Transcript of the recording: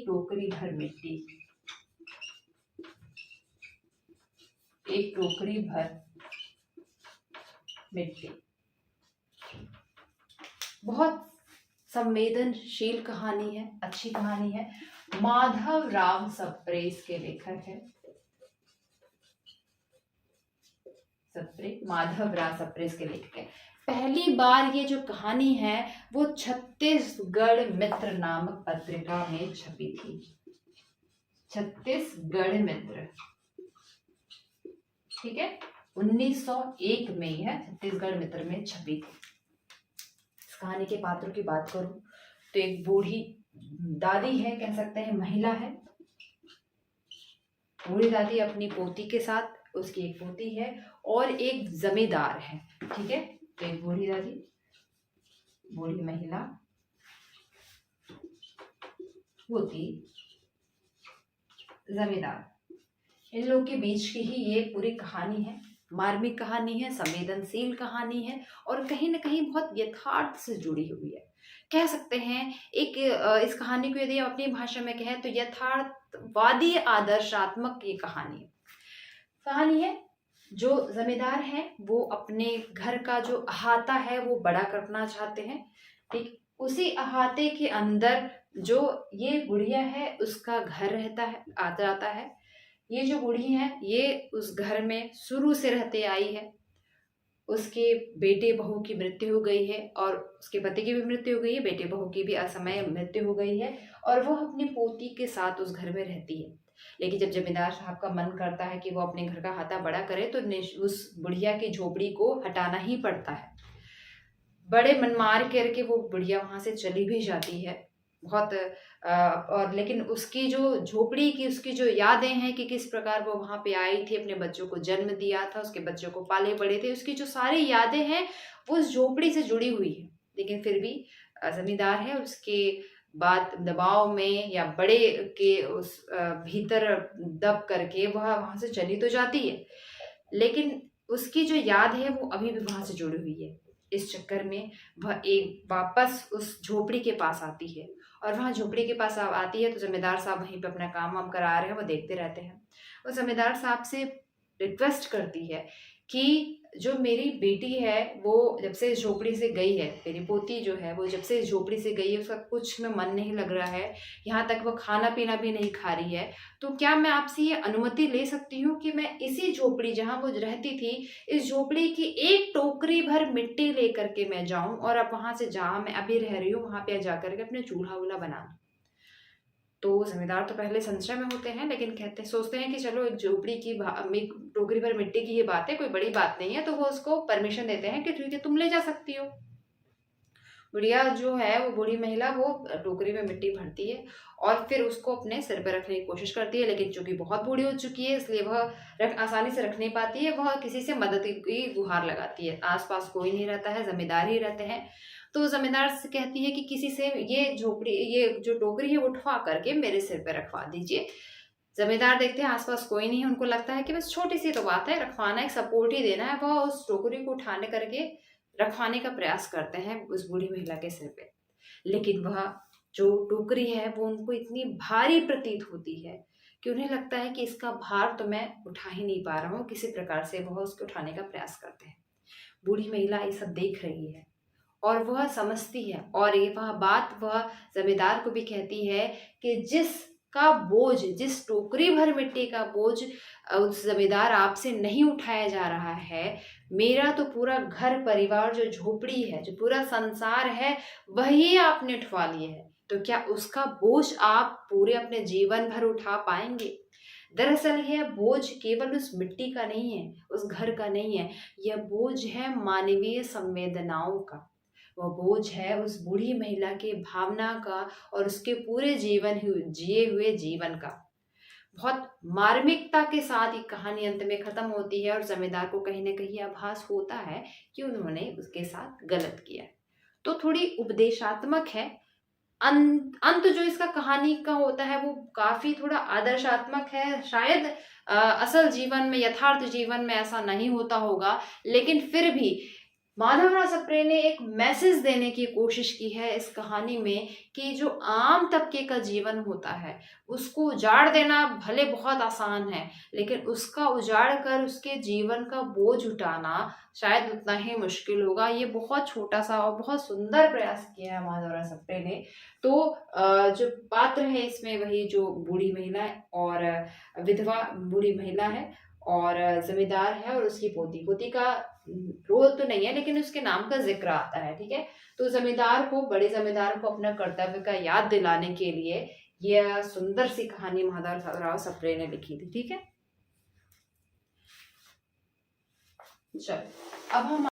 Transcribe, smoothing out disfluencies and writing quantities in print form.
एक टोकरी भर मिट्टी, एक टोकरी भर मिट्टी। बहुत संवेदनशील कहानी है, अच्छी कहानी है। माधव राव सप्रे के लेखक है, माधव राव सप्रे के लेखक है। पहली बार ये जो कहानी है वो छत्तीसगढ़ मित्र नामक पत्रिका में छपी थी। छत्तीसगढ़ मित्र, ठीक है, 1901 में यह छत्तीसगढ़ मित्र में छपी थी। इस कहानी के पात्रों की बात करूं तो एक बूढ़ी दादी है, कह सकते हैं महिला है। बूढ़ी दादी अपनी पोती के साथ, उसकी एक पोती है और एक जमींदार है, ठीक है। तो एक बूढ़ी दादी, बूढ़ी महिला, पोती, जमींदार, इन लोगों के बीच की ही ये पूरी कहानी है। मार्मिक कहानी है, संवेदनशील कहानी है और कहीं ना कहीं बहुत यथार्थ से जुड़ी हुई है। कह सकते हैं एक इस कहानी को यदि हम अपनी भाषा में कहें तो यथार्थवादी आदर्शात्मक ये कहानी है। जो जमींदार है वो अपने घर का जो अहाता है वो बड़ा करना चाहते हैं, ठीक। उसी अहाते के अंदर जो ये बुढ़िया है उसका घर रहता है, आता जाता है। ये जो बूढ़ी है ये उस घर में शुरू से रहते आई है। उसके बेटे बहू की मृत्यु हो गई है और उसके पति की भी मृत्यु हो गई है, बेटे बहू की भी असमय मृत्यु हो गई है और वह अपनी पोती के साथ उस घर में रहती है। लेकिन जब जमींदार साहब का मन करता है कि वो अपने घर का हाथा बड़ा करे तो उस बुढ़िया की झोपड़ी को हटाना ही पड़ता है। बड़े मनमार करके वो बुढ़िया वहां से चली भी जाती है बहुत और लेकिन उसकी जो झोपड़ी की उसकी जो यादें हैं कि किस प्रकार वो वहां पे आई थी, अपने बच्चों को जन्म दिया था, उसके बच्चों को पाले बड़े थे, उसकी जो सारी यादें हैं वो उस झोपड़ी से जुड़ी हुई है। लेकिन फिर भी जमींदार है उसके बाद दबाव में या बड़े के उस भीतर दब करके वह वहां से चली तो जाती है, लेकिन उसकी जो याद है वो अभी भी वहां से जुड़ी हुई है। इस चक्कर में वह एक वापस उस झोपड़ी के पास आती है और वहाँ झोपड़ी के पास आती है तो जमींदार साहब वहीं पे अपना काम वाम करा रहे हैं, वो देखते रहते हैं। वो जमींदार साहब से रिक्वेस्ट करती है कि जो मेरी बेटी है वो जब से इस झोपड़ी से गई है, मेरी पोती जो है वो जब से इस झोपड़ी से गई है उसका कुछ में मन नहीं लग रहा है, यहाँ तक वो खाना पीना भी नहीं खा रही है। तो क्या मैं आपसे ये अनुमति ले सकती हूँ कि मैं इसी झोपड़ी जहाँ वो रहती थी, इस झोपड़ी की एक टोकरी भर मिट्टी लेकर के मैं जाऊं और अब वहां से जहाँ मैं अभी रह रही हूँ वहां पे जाकर के अपने चूल्हा वूल्हा बना। तो जमींदार तो पहले संशय में होते हैं लेकिन सोचते हैं कि चलो एक झोपड़ी की एक टोकरी भर मिट्टी की ये बात है, कोई बड़ी बात नहीं है। तो वो उसको परमिशन देते हैं कि ठीक है तुम ले जा सकती हो। बुढ़िया जो है वो बूढ़ी महिला वो टोकरी में मिट्टी भरती है और फिर उसको अपने सिर पर रखने की कोशिश करती है, लेकिन चूंकि बहुत बूढ़ी हो चुकी है इसलिए वह आसानी से रख नहीं पाती है। वह किसी से मदद की गुहार लगाती है, आसपास कोई नहीं रहता है, जमींदार ही रहते हैं। तो जमींदार से कहती है कि किसी से ये झोपड़ी, ये जो टोकरी है वो उठवा करके मेरे सिर पर रखवा दीजिए। जमींदार देखते हैं आसपास कोई नहीं है, उनको लगता है कि बस छोटी सी तो बात है, रखवाना, एक सपोर्ट ही देना है। वह उस टोकरी को उठाने करके रखवाने का प्रयास करते हैं उस बूढ़ी महिला के सिर पे, लेकिन वह जो टोकरी है वो उनको इतनी भारी प्रतीत होती है कि उन्हें लगता है कि इसका भार तो मैं उठा ही नहीं पा रहा हूँ। किसी प्रकार से वह उसको उठाने का प्रयास करते हैं। बूढ़ी महिला ये सब देख रही है और वह समझती है और ये वह बात वह जमींदार को भी कहती है कि जिसका बोझ, जिस टोकरी भर मिट्टी का बोझ उस जमींदार आपसे नहीं उठाया जा रहा है, मेरा तो पूरा घर परिवार जो झोपड़ी है, जो पूरा संसार है, वही आपने उठवा लिया है। तो क्या उसका बोझ आप पूरे अपने जीवन भर उठा पाएंगे? दरअसल यह बोझ केवल उस मिट्टी का नहीं है, उस घर का नहीं है, यह बोझ है मानवीय संवेदनाओं का। वह बोझ है उस बूढ़ी महिला के भावना का और उसके पूरे जिए हुए जीवन का। बहुत मार्मिकता के साथ ये कहानी अंत में खत्म होती है और जमींदार को कहीं ना कहीं आभास होता है कि उन्होंने उसके साथ गलत किया। तो थोड़ी उपदेशात्मक है। अंत जो इसका कहानी का होता है वो काफी थोड़ा आदर्शात्मक है। शायद असल जीवन में, यथार्थ जीवन में ऐसा नहीं होता होगा, लेकिन फिर भी माधवराव सप्रे ने एक मैसेज देने की कोशिश की है इस कहानी में कि जो आम तबके का जीवन होता है उसको उजाड़ देना भले बहुत आसान है, लेकिन उसका उजाड़ कर उसके जीवन का बोझ उठाना शायद उतना ही मुश्किल होगा। ये बहुत छोटा सा और बहुत सुंदर प्रयास किया है माधवराव सप्रे ने। तो जो पात्र है इसमें वही जो बूढ़ी महिला है और विधवा बूढ़ी महिला है और जमींदार है और उसकी पोती। पोती का रोल तो नहीं है लेकिन उसके नाम का जिक्र आता है, ठीक है। तो जमींदार को, बड़े जमींदार को अपना कर्तव्य का याद दिलाने के लिए यह सुंदर सी कहानी माधवराव सप्रे ने लिखी थी, ठीक है। चलो अब हम